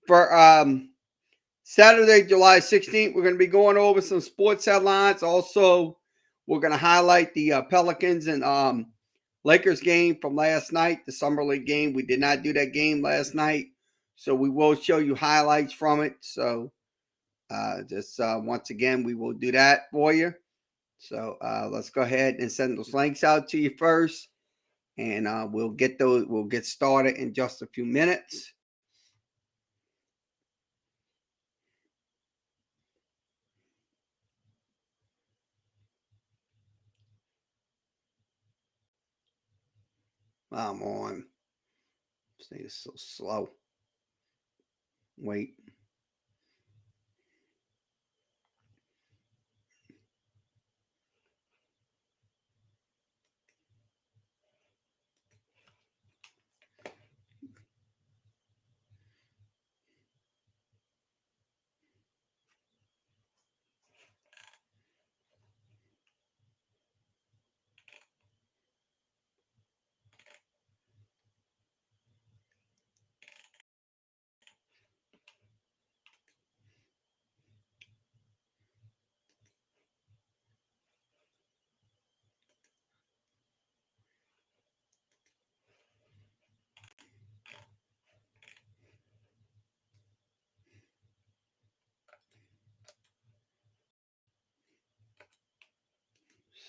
For Saturday, July 16th, we're going to be going over some sports headlines. Also, we're going to highlight the Pelicans and Lakers game from last night, the Summer League game. We did not do that game last night, so we will show you highlights from it. So once again, we will do that for you. So let's go ahead and send those links out to you first, and we'll get started in just a few minutes. Come on. This thing is so slow. Wait.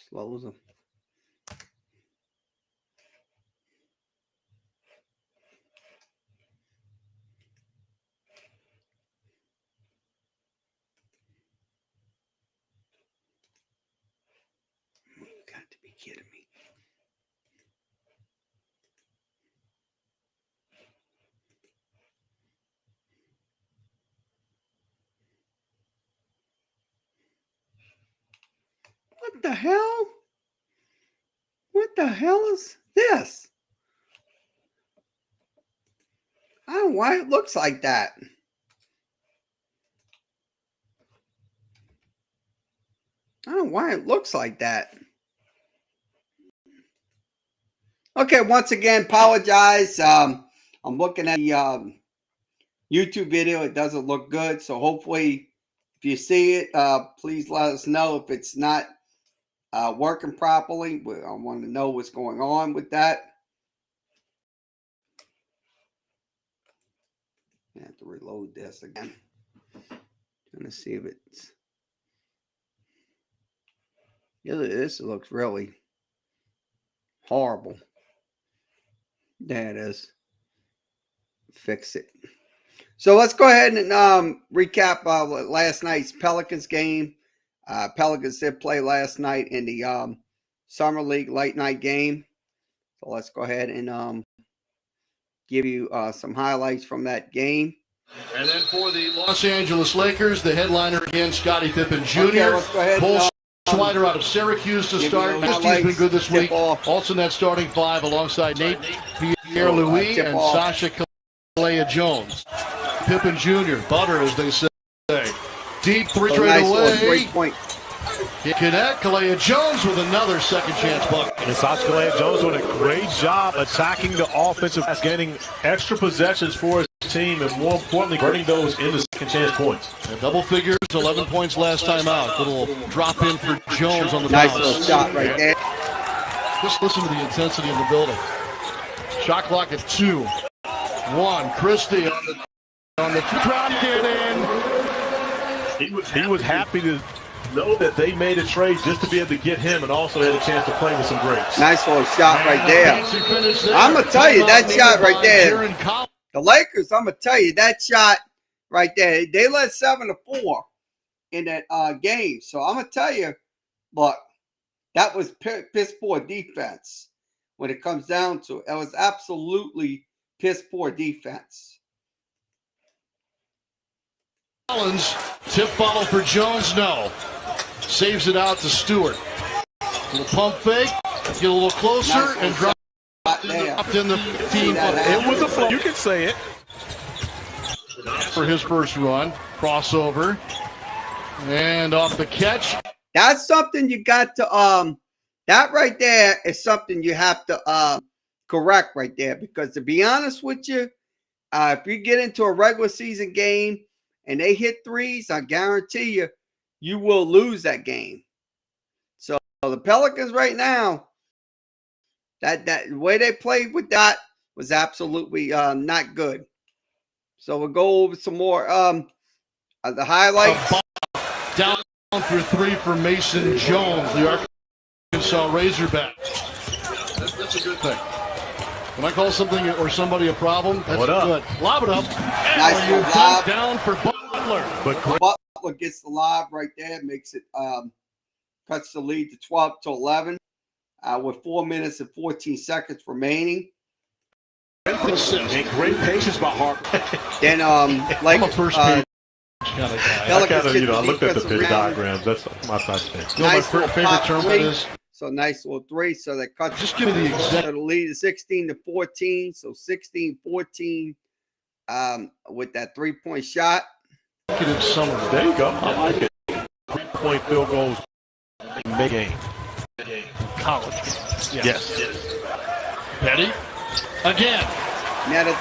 Slows them. You got to be kidding me. What the hell? What the hell is this? I don't know why it looks like that. I don't know why it looks like that. Okay, once again, apologize. I'm looking at the YouTube video. It doesn't look good. So hopefully, if you see it, please let us know if it's not working properly. I want to know what's going on with that. I have to reload this again. Trying to see if it's. Yeah, this looks really horrible. There it is. Fix it. So let's go ahead and recap last night's Pelicans game. Pelicans did play last night in the Summer League late night game. So let's go ahead and give you some highlights from that game. And then for the Los Angeles Lakers, the headliner again, Scottie Pippen Jr. Okay, let's go ahead Paul Swider out of Syracuse to start. His team's been good this week. Also in that starting five alongside Nate Pierre-Louis and Sasha Kalea-Jones. Pippen Jr., butter as they say. Deep three straight away. He connect. Kalea-Jones with another second chance bucket. And Sasha Kalea-Jones doing a great job attacking the offensive, getting extra possessions for his team, and more importantly, turning those into second chance points. And double figures, 11 points last time out. Little drop in for Jones on the nice bounce. little shot right there. Just listen to the intensity of the building. Shot clock at 2. 1. Christie on the drop, get in. He was happy to know that they made a trade just to be able to get him, and also had a chance to play with some greats. Nice little shot right there. I'm going to tell you, that shot right there. The Lakers, I'm going to tell you, that shot right there, they led 7-4 in that game. So I'm going to tell you, look, that was piss poor defense when it comes down to it. It was absolutely piss poor defense. Collins, tip bottle for Jones, no. Saves it out to Stewart. Little pump fake, get a little closer, nice and drop in the 15. It was a flow. You can say it. For his first run, crossover, and off the catch. That's something you got to, that right there is something you have to correct right there, because to be honest with you, If you get into a regular season game and they hit threes, I guarantee you, you will lose that game. So the Pelicans right now, that way they played with that was absolutely not good. So we'll go over some more the highlights. Down for three for Mason Jones, the Arkansas Razorback. That's a good thing. When I call something or somebody a problem, that's good. Lob it up. Nice You lob. down for Butler. But Butler gets the lob right there, makes it cuts the lead to 12-11 with 4 minutes and 14 seconds remaining. Great patience by Harper. Then like I'm a first page kind of guy. I looked at the pit diagrams. That's my type of thing. You know my favorite term for this? So nice little three. So that cuts. Just give me the exact. So the lead is 16-14. So 16-14 with that 3-point shot. Summer. There you go. I like it. 3-point field goals in the game. College. Yes. Petty. Again. Now the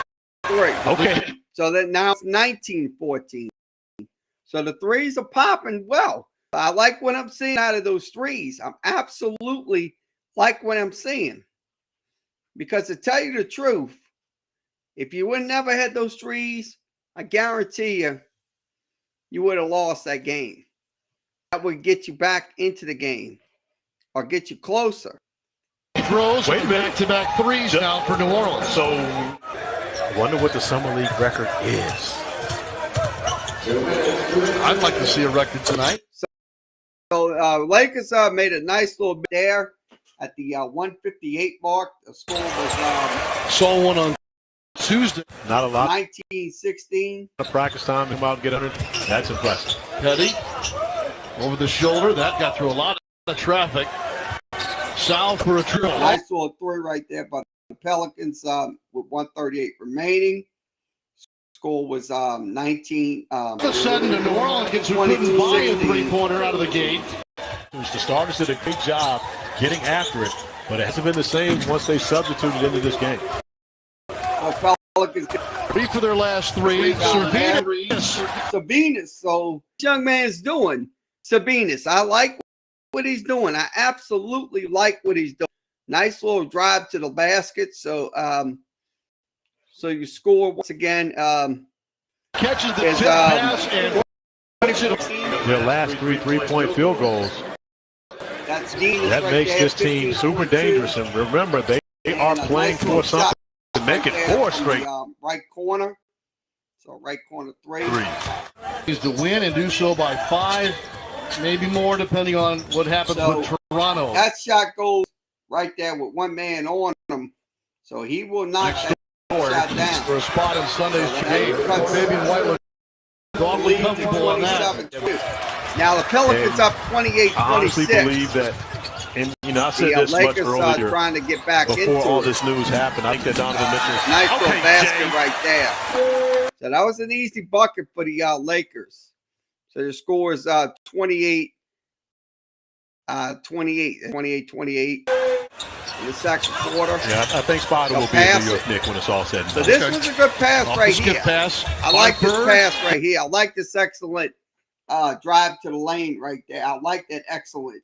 three. Okay. So that now it's 19-14. So the threes are popping well. I like what I'm seeing out of those threes. I'm absolutely like what I'm seeing. Because to tell you the truth, if you would never had those threes, I guarantee you, you would have lost that game. That would get you back into the game or get you closer. Throws back-to-back threes now for New Orleans. So I wonder what the Summer League record is. I'd like to see a record tonight. So Lakers made a nice little bit there at the 158 mark. The score was saw one on Tuesday. Not a lot. 19-16. Practice time, come out and get 100. That's impressive. Petty over the shoulder. That got through a lot of traffic. Sal for a triple. Nice little three right there by the Pelicans with 138 remaining. Score was 19. All of a sudden, the New Orleans gets buy a three-pointer out of the gate. The Stars did a good job getting after it, but it hasn't been the same once they substituted into this game. Pelicans three for their last three. Sabinas. So this young man's doing Sabinas. I like what he's doing. I absolutely like what he's doing. Nice little drive to the basket. So so you score once again. Catches the tip pass and their last three-point field goals. That right makes there, this team super dangerous. And remember, they are playing for something to make it four straight. Right corner. So right corner three. Is to win and do so by 5, maybe more, depending on what happens with Toronto. That shot goes right there with one man on him. So he will knock that shot down. For a spot in Sunday's game. Fabian White was awfully comfortable on that. Now the Pelicans up 28-26. I honestly believe that, and I said this Lakers much earlier, trying to get back before into all this news happened. I think that Donovan Mitchell. Nice little basket right there. So that was an easy bucket for the Lakers. So the score is 28-28 in the second quarter. Yeah, I think Spider will be a New York Knick when it's all said and done. So this was a good pass right here. Pass. I like this pass right here. I like this excellent drive to the lane right there. I like that excellent.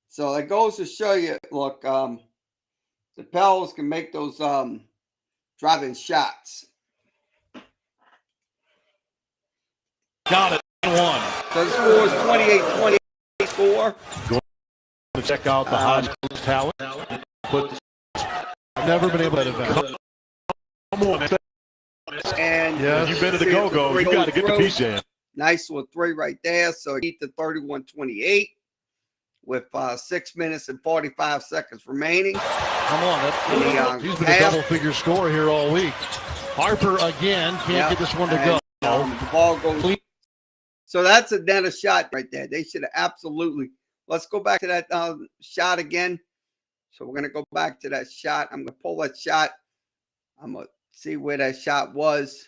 So it goes to show you, look, the Pels can make those driving shots. Got it. 1. So the score is 28-24. To check out the Hodgins talent. But I've never been able to event. Come on, man. And you've been to the go-go. You got to get the piece jam. Nice little three right there. So he hit the 31-28 with 6 minutes and 45 seconds remaining. Come on. He's been a double-figure scorer here all week. Harper again. Can't get this one to go. The ball goes clean. So that's another shot right there. They should have absolutely. Let's go back to that shot again. So we're going to go back to that shot. I'm going to pull that shot. I'm going to see where that shot was.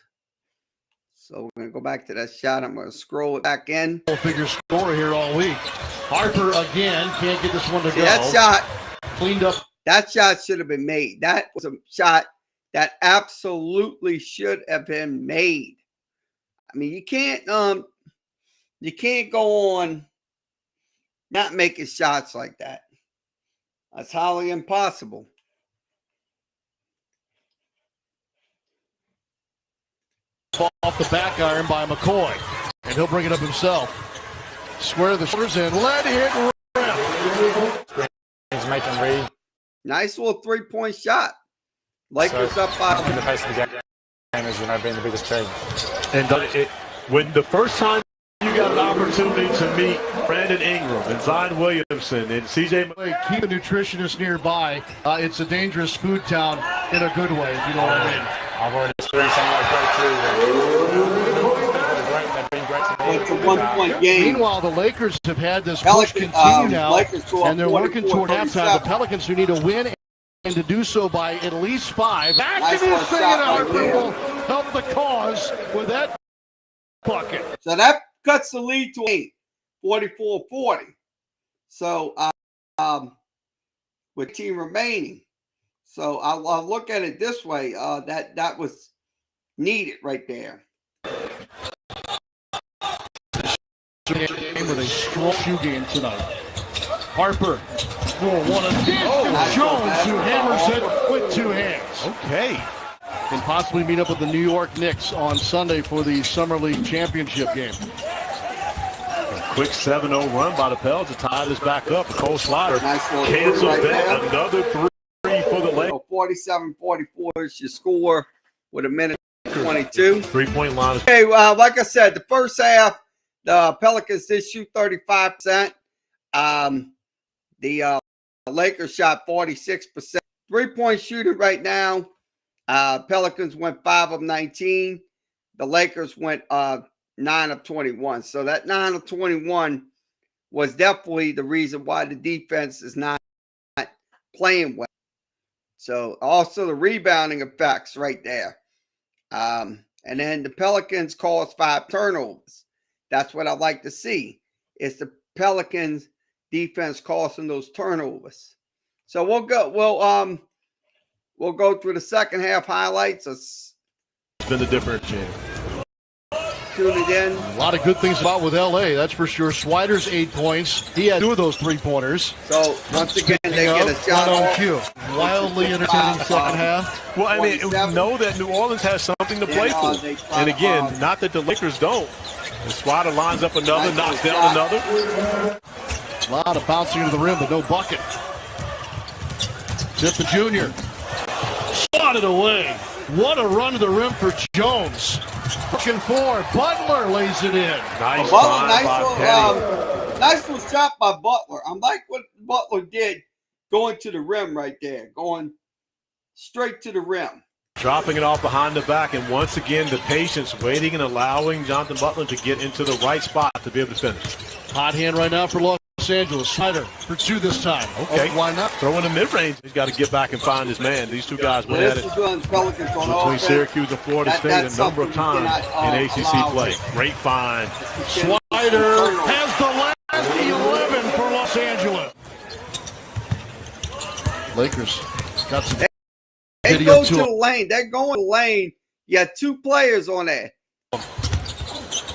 So we're going to go back to that shot. I'm going to scroll it back in. Figure scorer here all week. Harper again. Can't get this one to go. That shot. Cleaned up. That shot should have been made. That was a shot that absolutely should have been made. I mean, you can't go on not making shots like that. That's highly impossible. Off the back iron by McCoy, and he'll bring it up himself. Square the shoulders and let it rip. He's making read. Nice little three-point shot. Lakers up by in the pace of the game, as you know, being the biggest change. And when the first time you got an opportunity to meet Brandon Ingram and Zion Williamson and CJ, keep a nutritionist nearby. It's a dangerous food town in a good way. You know what I mean? I've already experienced something like that too. It's a 1-point game. Meanwhile, the Lakers have had this push continue now, and they're working toward halftime. The Pelicans who need a win and to do so by at least 5. Back to this thing, and Harper will help the cause with that bucket. So that cuts the lead to 8, 44-40. So with team remaining. So I'll look at it this way. That was needed right there. With a strong shoe game tonight. Harper for one and Jones who hammers it with 2 hands. okay. And possibly meet up with the New York Knicks on Sunday for the Summer League Championship game. A quick 7-0 run by the Pels to tie this back up. Cole Slider cancels right that. there. Another 3 for the Lakers. So 47-44 is your score with a minute 22. 3-point line. Okay, like I said, the first half, the Pelicans did shoot 35%. The Lakers shot 46%. 3-point shooting right now. Pelicans went 5 of 19. The Lakers went 9 of 21. So that 9 of 21 was definitely the reason why the defense is not playing well. So also the rebounding effects right there. And then the Pelicans caused 5 turnovers. That's what I'd like to see. Is the Pelicans defense causing those turnovers. So we'll go through the second half highlights. It's been the differentiator. Tune it in. A lot of good things about with LA, that's for sure. Swider's 8 points. He had 2 of those 3-pointers. So once again, they get a shot on cue. Wildly entertaining second half. Well, I mean, we know that New Orleans has something to play for. And again, not that the Lakers don't. The Swider lines up another, knocks down another. A lot of bouncing into the rim, but no bucket. Pippen Jr. swatted away. What a run to the rim for Jones. Looking for Butler, lays it in. Nice, nice little shot by Butler. I like what Butler did going to the rim right there, going straight to the rim. Dropping it off behind the back, and once again, the patience, waiting and allowing Jonathan Butler to get into the right spot to be able to finish. Hot hand right now for Los Angeles. Snyder for 2 this time. Okay. Oh, why not? Throwing the mid-range. He's got to get back and find his man. These 2 guys went at it between Syracuse and Florida State a number of times in ACC play. Great find. Snyder has the last 11 for Los Angeles. Lakers got some. They go to the lane. They're going to the lane. You got 2 players on there.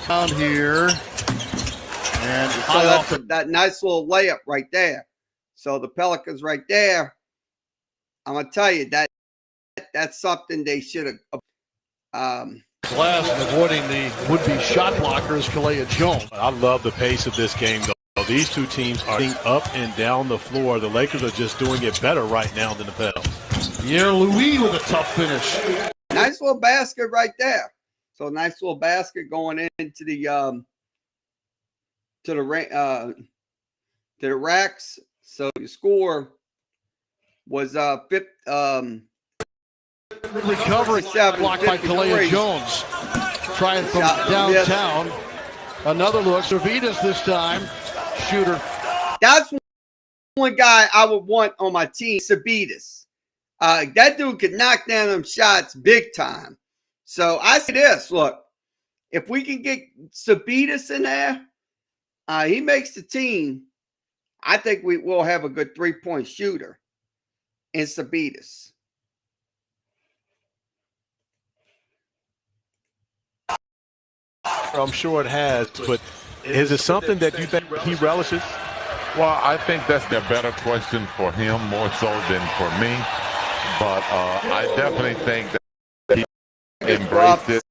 Down here. And so that's that nice little layup right there. So the Pelicans right there, I'm going to tell you, that's something they should have. Glass avoiding the would-be shot blocker is Kalea Jones. I love the pace of this game, though. These 2 teams are up and down the floor. The Lakers are just doing it better right now than the Pels. Pierre Louis with a tough finish. Nice little basket right there. So nice little basket going into the to the racks. So your score was recovery blocked by Kalea Jones. Trying from downtown. Another look. Servetus this time. Shooter. That's one guy I would want on my team, Servetus. That dude could knock down them shots big time. So I say this, look, if we can get Servetus in there, he makes the team. I think we will have a good 3-point shooter in Servetus. I'm sure it has, but is it something that you think he relishes? Well, I think that's a better question for him more so than for me. But I definitely think that he embraced it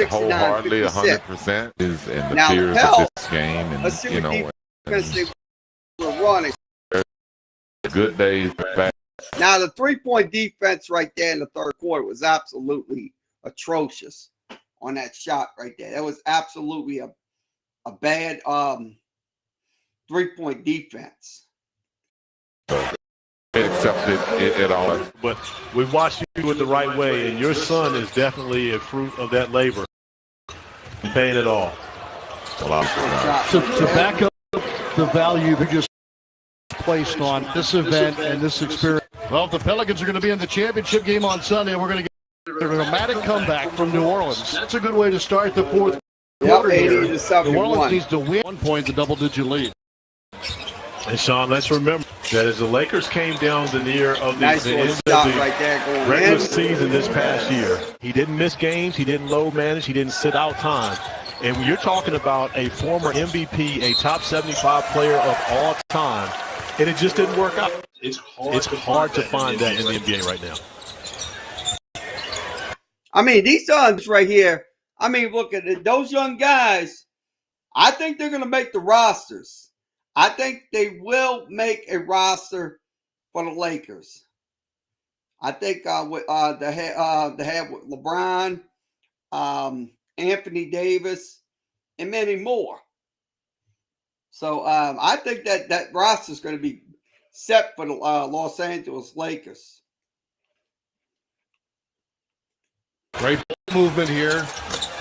wholeheartedly, 100%. Is in the fears of this game, and you know, we're running. Good days back. Now the 3-point defense right there in the third quarter was absolutely atrocious on that shot right there. That was absolutely a bad 3-point defense. Accepted it all. But we've watched you do it the right way, and your son is definitely a fruit of that labor. Paying it all. To back up the value that just placed on this event and this experience. Well, the Pelicans are going to be in the championship game on Sunday. We're going to get a dramatic comeback from New Orleans. That's a good way to start the fourth quarter here. New Orleans needs to win 1 point, the double-digit lead. And Sean, let's remember that as the Lakers came down the near of the, nice the end of the regular season this past year, he didn't miss games, he didn't load manage, he didn't sit out time. And when you're talking about a former MVP, a top 75 player of all time, and it just didn't work out. It's hard to find that in the NBA right now. I mean, these sons right here, I mean, look at it. Those young guys, I think they're going to make the rosters. I think they will make a roster for the Lakers. I think they have with LeBron, Anthony Davis, and many more. So I think that roster is going to be set for the Los Angeles Lakers. Great movement here.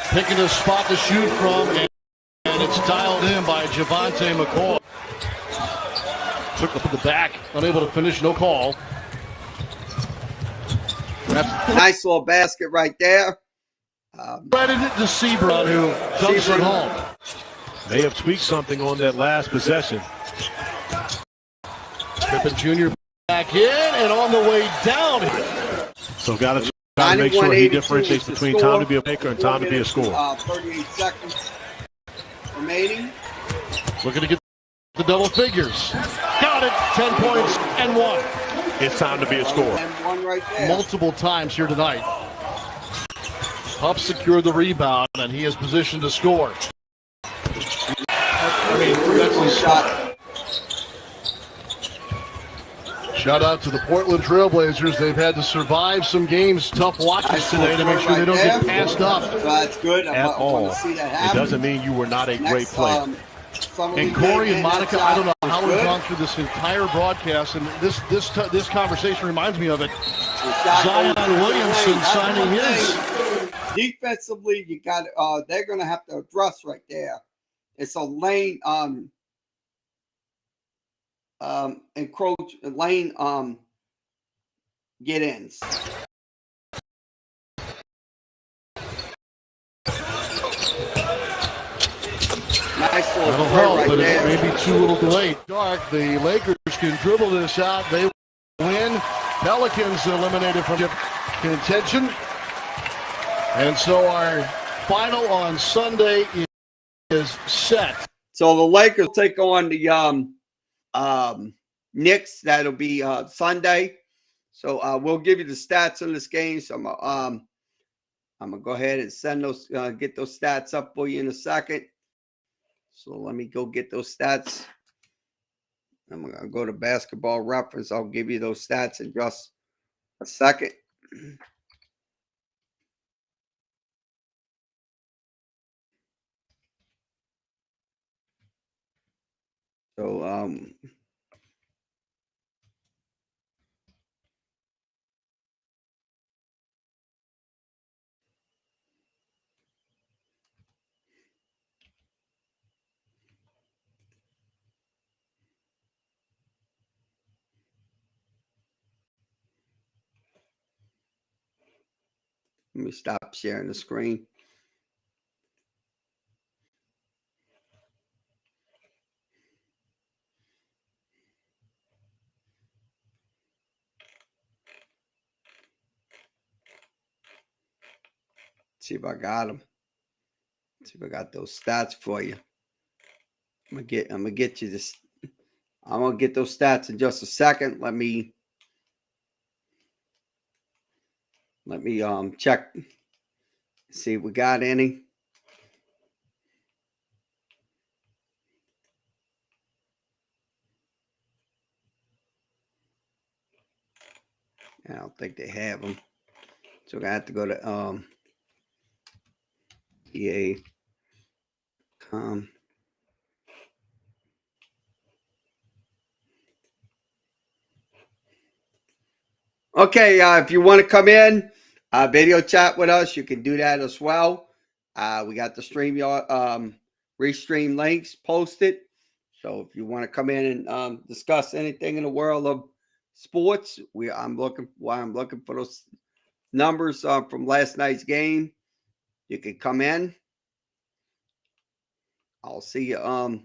Picking a spot to shoot from, and it's dialed in by Javonte McCall. Took up the back, unable to finish, no call. Nice little basket right there. Credited to Seabrook, who dumps it home. They have tweaked something on that last possession. Pippen Jr. back in and on the way down. So got to make sure he differentiates between time to be a maker and time to be a scorer. 38 seconds remaining. Looking to get the double figures. Got it. 10 points and 1. It's time to be a scorer. Right there. Multiple times here tonight. Huff secured the rebound, and he is positioned to score. That's a shot. Shout out to the Portland Trailblazers. They've had to survive some games, tough watches today to make sure they don't get passed up. So that's good. At all. See that happen. It doesn't mean you were not a great player. And Corey and Monica, I don't know how we've gone through this entire broadcast, and this conversation reminds me of it. Zion Williamson signing his. Defensively, you got they're going to have to address right there. It's a lane encroach lane get ins. Nice little that'll help, right but there. it may be too little delayed. Dark, the Lakers can dribble this out. They win. Pelicans eliminated from contention. And so our final on Sunday is set. So the Lakers take on the Knicks. That'll be Sunday. So we'll give you the stats on this game. So I'm gonna go ahead and send those, get those stats up for you in a second. So let me go get those stats. I'm gonna go to Basketball Reference. I'll give you those stats in just a second. So let me stop sharing the screen. See if I got them. See if I got those stats for you. I'm gonna get you this. I'm gonna get those stats in just a second. Let me check, see if we got any. I don't think they have them, so I have to go to EA.com. Okay, if you want to come in, video chat with us, you can do that as well. We got the StreamYard restream links posted. So if you want to come in and discuss anything in the world of sports, I'm looking for those numbers from last night's game. You can come in. I'll see you.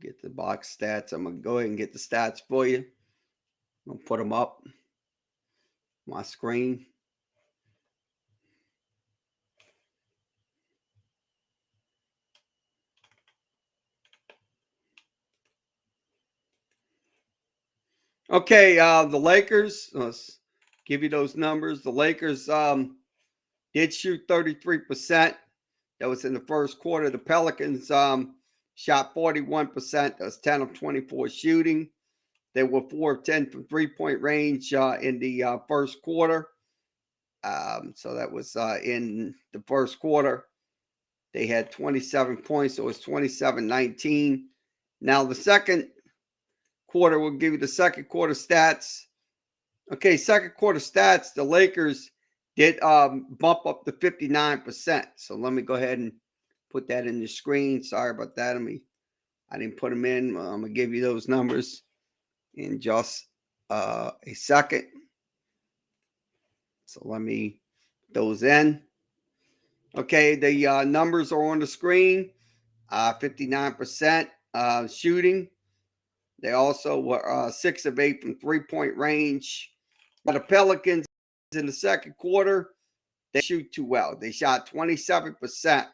Get the box stats. I'm gonna go ahead and get the stats for you. I'm gonna put them up on my screen. Okay, the Lakers. Let's give you those numbers. The Lakers did shoot 33%. That was in the first quarter. The Pelicans shot 41%. That was 10 of 24 shooting. They were 4 of 10 from three-point range in the first quarter. So that was in the first quarter. They had 27 points. So it was 27-19. Now the second quarter, we'll give you the second quarter stats. Okay, second quarter stats, the Lakers did bump up to 59%. So let me go ahead and put that in the screen. Sorry about that. I didn't put them in. I'm going to give you those numbers in just a second. So let me put those in. Okay, the numbers are on the screen. 59% shooting. They also were 6 of 8 from three-point range. But the Pelicans in the second quarter, they shoot too well. They shot 27%.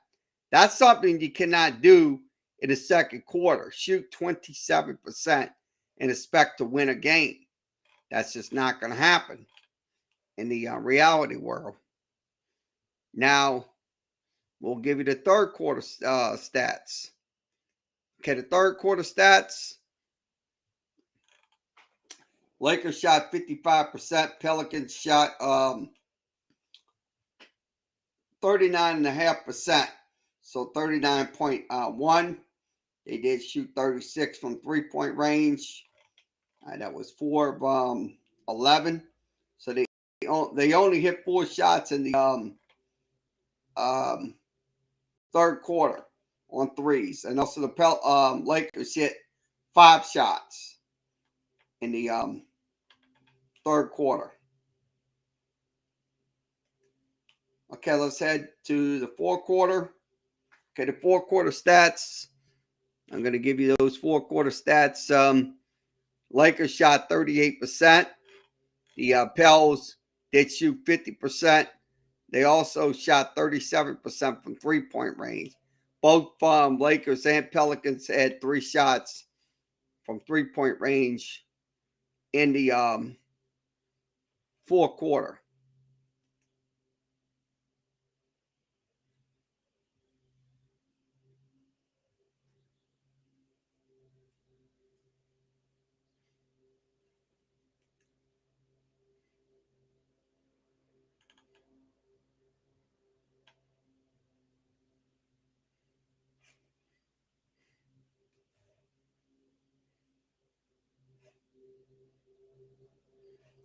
That's something you cannot do in the second quarter. Shoot 27% and expect to win a game. That's just not going to happen in the reality world. Now, we'll give you the third quarter stats. Okay, the third quarter stats. Lakers shot 55%. Pelicans shot 39.5%. So 39.1. They did shoot 36 from three-point range. That was 4 of 11. So they only hit 4 shots in the third quarter on threes. And also the Lakers hit 5 shots in the third quarter. Okay, let's head to the fourth quarter. Okay, the fourth quarter stats. I'm going to give you those fourth quarter stats. Lakers shot 38%. The Pels did shoot 50%. They also shot 37% from three-point range. Both Lakers and Pelicans had 3 shots from three-point range in the fourth quarter.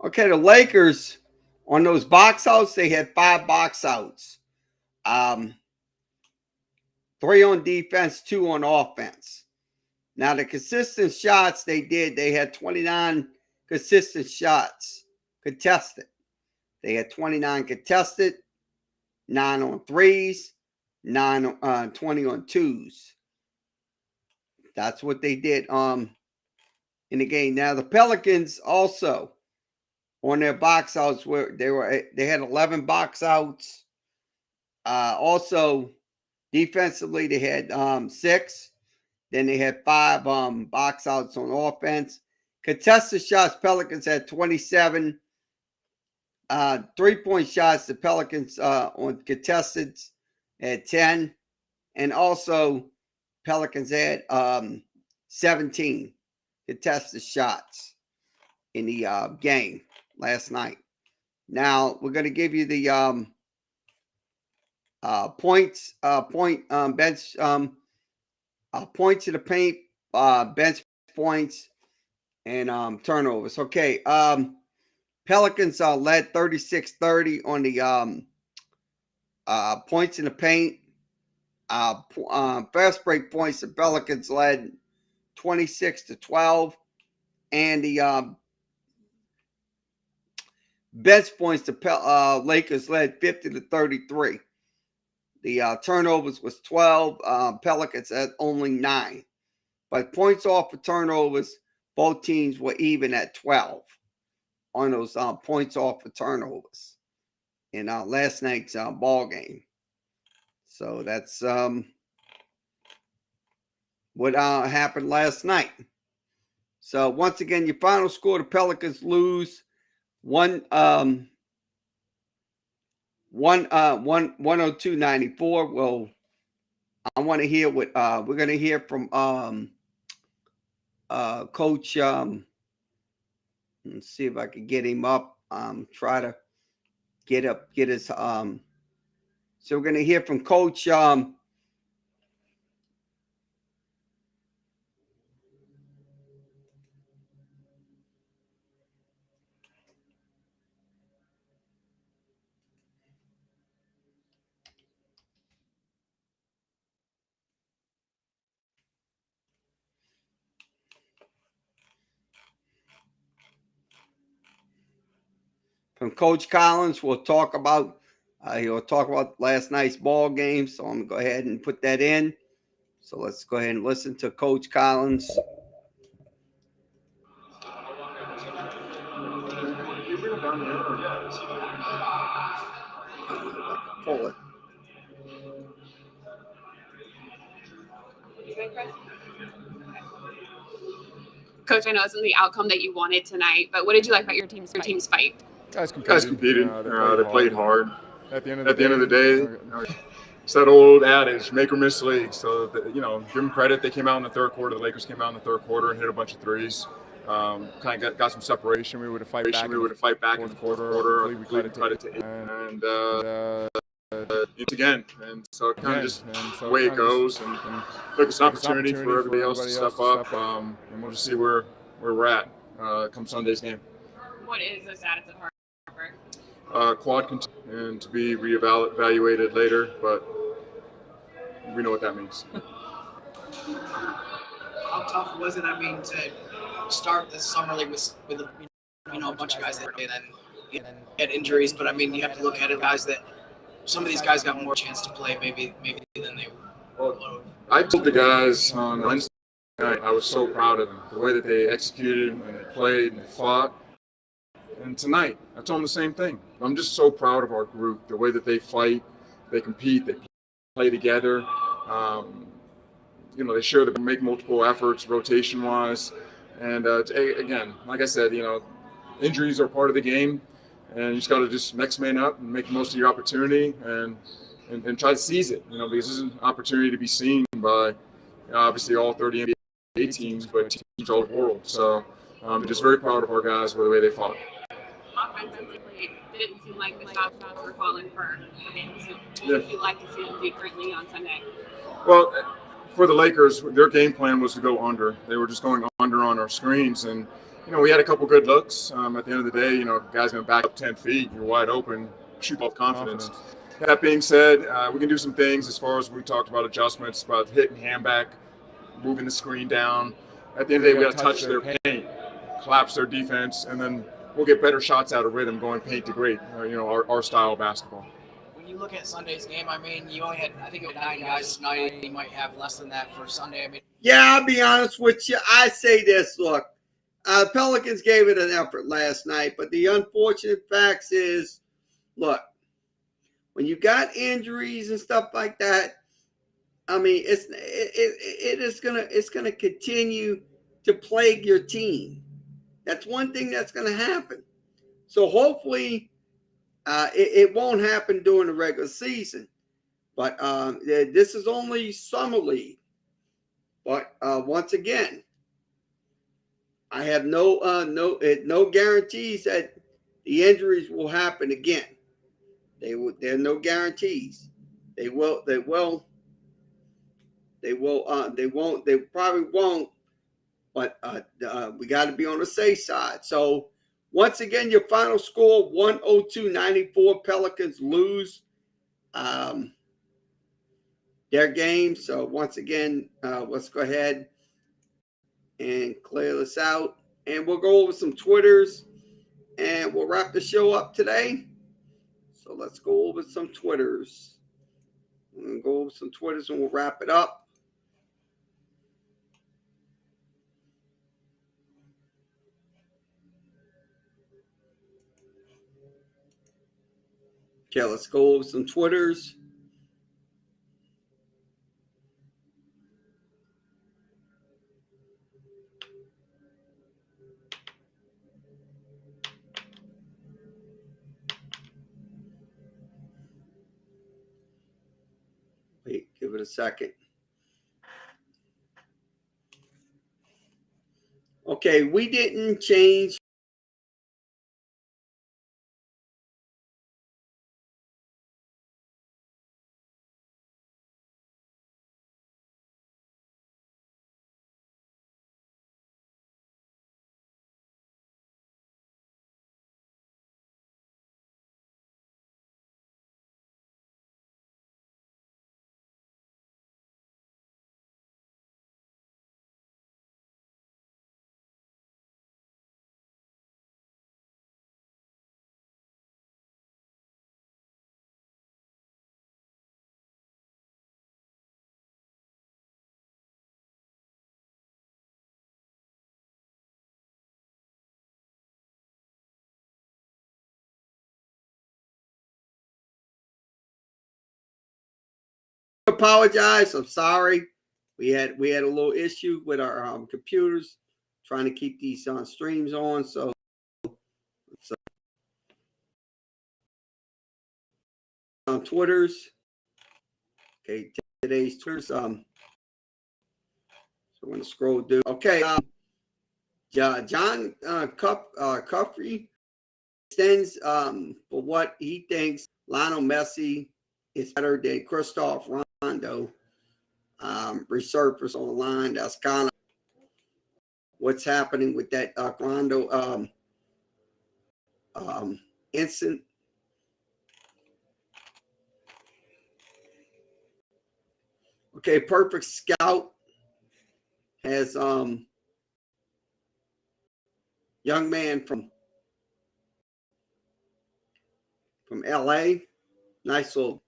Okay, the Lakers on those box outs, they had 5 box outs. 3 on defense, 2 on offense. Now, the consistent shots they had 29 consistent shots contested. They had 29 contested, 9 on threes, 20 on twos. That's what they did in the game. Now the Pelicans also on their box outs where they had 11 box outs. Also defensively they had 6. Then they had 5 box outs on offense. Contested shots, Pelicans had 27. 3-point shots, the Pelicans on contested had 10. And also Pelicans had 17 contested shots in the game last night. Now we're going to give you the points, bench, points to the paint, bench points, and turnovers. Okay. Pelicans led 36-30 on the points in the paint. Fast break points, the Pelicans led 26-12. And the bench points, the Lakers led 50-33. The turnovers was 12. Pelicans had only 9. But points off for turnovers, both teams were even at 12 on those points off for turnovers in last night's ball game. So that's what happened last night. So once again, your final score: the Pelicans lose 102-94. Well, I want to hear what we're going to hear from Coach. Let's see if I can get him up. Try to get his. So we're going to hear from Coach. From Coach Collins, we'll talk about. He'll talk about last night's ball game. So I'm going to go ahead and put that in. So let's go ahead and listen to Coach Collins. Pull it. Coach, I know this isn't the outcome that you wanted tonight, but what did you like about your team's fight? Guys competed. They played hard. At the end of the day, it's that old adage, make or miss league. So, give them credit. They came out in the third quarter. The Lakers came out in the third quarter and hit a bunch of threes. Kind of got some separation. We were to fight back in the fourth quarter. We cut it to 8. And it's again. And so it kind of just the way it goes. And look, it's an opportunity for everybody else to step up. And we'll just see where we're at come Sunday's game. What is the status of Harper? Quad and to be reevaluated later, but we know what that means. How tough was it? To start this summer league with a bunch of guys that then had injuries, but you have to look at it, guys that some of these guys got more chance to play maybe than they would. I told the guys on Wednesday night I was so proud of them, the way that they executed and they played and fought. And tonight, I told them the same thing. I'm just so proud of our group, the way that they fight, they compete, they play together. They share they make multiple efforts, rotation-wise. And again, like I said, injuries are part of the game, and you just got to just next man up and make the most of your opportunity and try to seize it. Because this is an opportunity to be seen by obviously all 30 NBA teams, but teams all over the world. So I'm just very proud of our guys for the way they fought. Offensively, it didn't seem like the shots were falling for them. So what would you like to see them do differently on Sunday? Well, for the Lakers, their game plan was to go under. They were just going under on our screens. And, we had a couple good looks. At the end of the day, guys going to back up 10 feet, you're wide open, shoot with confidence. That being said, we can do some things as far as we talked about adjustments, about hitting hand back, moving the screen down. At the end of the day, we got to touch their paint, collapse their defense, and then we'll get better shots out of rhythm going paint to great. Our style of basketball. When you look at Sunday's game, I mean, you only had, I think, it was 9 guys tonight. You might have less than that for Sunday. I mean, yeah, I'll be honest with you. I say this. Look, Pelicans gave it an effort last night, but the unfortunate facts is, look, when you got injuries and stuff like that, I mean, it's gonna continue to plague your team. That's one thing that's gonna happen. So hopefully, it won't happen during the regular season. But this is only summer league. But once again, I have no guarantees that the injuries will happen again. There are no guarantees. They won't. They won't. They probably won't. But we got to be on the safe side. So once again, your final score 102-94. Pelicans lose their game. So once again, let's go ahead and clear this out. And we'll go over some Twitters and we'll wrap the show up today. So let's go over some Twitters. We'll go over some Twitters and we'll wrap it up. Okay, let's go over some Twitters. Wait, give it a second. Okay, we didn't change. Apologize. I'm sorry. We had a little issue with our computers trying to keep these streams on. So on Twitters. Okay, today's Twitters. So I'm going to scroll through. Okay, John Cuffrey extends for what he thinks Lionel Messi is better than Christoph Rondo. Resurfaced on the line. That's kind of what's happening with that Rondo incident. Okay, Perfect Scout has young man from LA. Nice little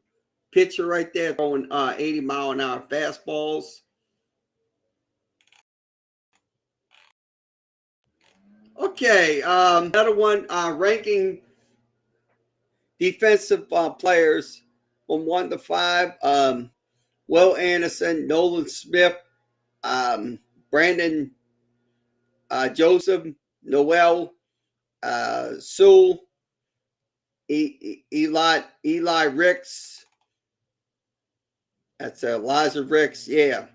picture right there, throwing 80-mile-an-hour fastballs. Okay, another one, ranking defensive players from 1 to 5. Will Anderson, Nolan Smith, Brandon Joseph, Noel, Sewell, Eli Ricks. That's Elijah Ricks. Yeah.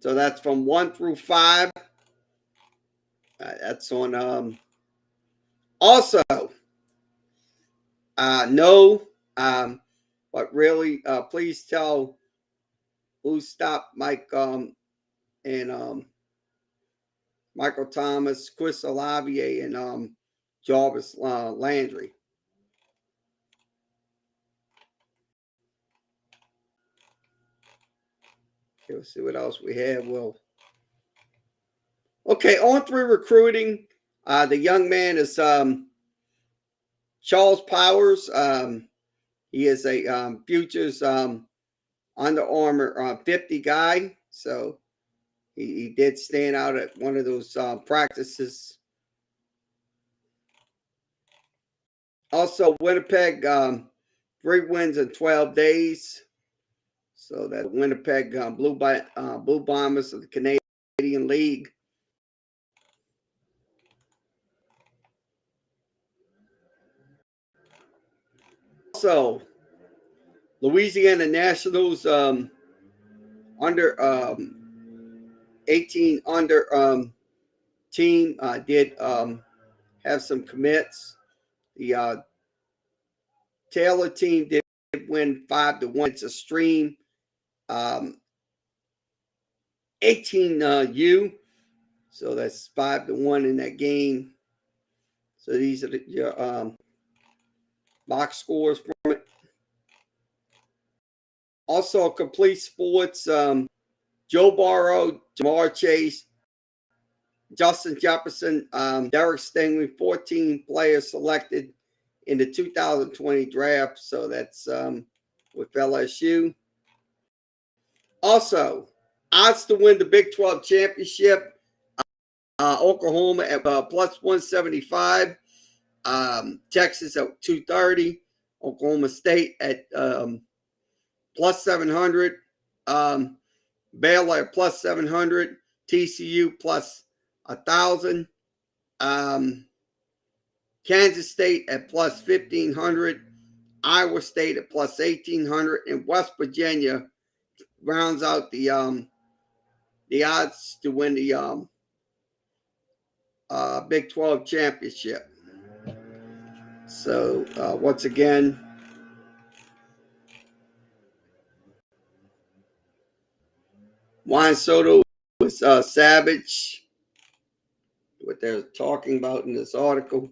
So that's from 1 through 5. That's on. Also, no. But really, please tell who stopped Mike and Michael Thomas, Chris Olavier, and Jarvis Landry. Okay, let's see what else we have. Well, okay, on 3 recruiting. The young man is Charles Powers, he is a futures Under Armour 50 guy. So he did stand out at one of those practices. Also, Winnipeg, 3 wins in 12 days. So that Winnipeg Blue Bombers of the Canadian League. Also, Louisiana Nationals under 18 under team did have some commits. The Taylor team did win 5-1. It's a stream. 18U. So that's 5-1 in that game. So these are your box scores from it. Also, Complete Sports, Joe Burrow, Jamar Chase, Justin Jefferson, Derek Stingley, 14 players selected in the 2020 draft. So that's with LSU. Also, odds to win the Big 12 championship. Oklahoma at plus 175. Texas at 230. Oklahoma State at plus 700. Baylor at plus 700. TCU plus 1,000. Kansas State at plus 1,500. Iowa State at plus 1,800. And West Virginia rounds out the odds to win the Big 12 championship. So once again, Juan Soto was Savage, what they're talking about in this article.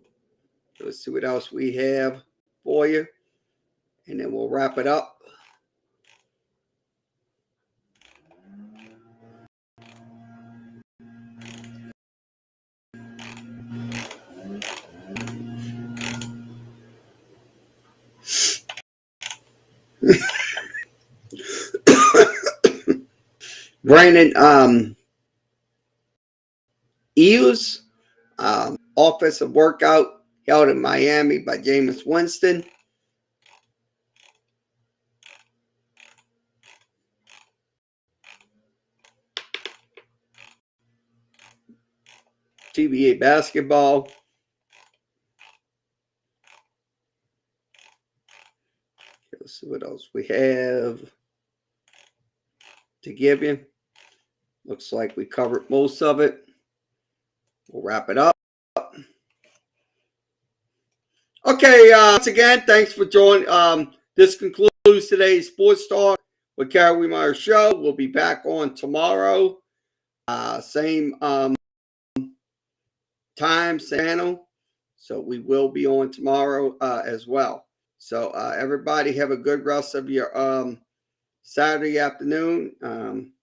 Let's see what else we have for you, and then we'll wrap it up. Brandon Eels, offensive workout held in Miami by Jameis Winston. TBA basketball. Let's see what else we have to give you. Looks like we covered most of it. We'll wrap it up. Okay, once again, thanks for joining. This concludes today's Sports Talk with Carol Wiemeyer Show. We'll be back on tomorrow. Same time, channel. So we will be on tomorrow as well. So everybody have a good rest of your Saturday afternoon.